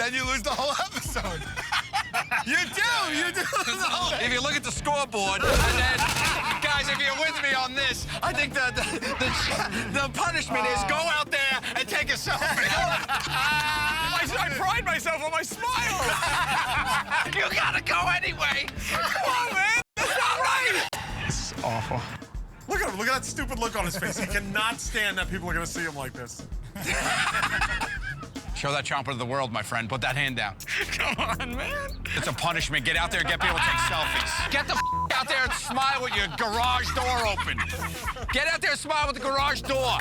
then you lose the whole episode. You do the whole If you look at the scoreboard, and then, guys, if you're with me on this, I think the punishment is go out there and take a selfie. I pride myself on my smile. You gotta go anyway. Come on, man. That's not right. This is awful. Look at him. Look at that stupid look on his face. He cannot stand that people are going to see him like this. Show that chomper to the world, my friend. Put that hand down. Come on, man. It's a punishment. Get out there and get people to take selfies. Get the out there and smile with your garage door open. Get out there and smile with the garage door.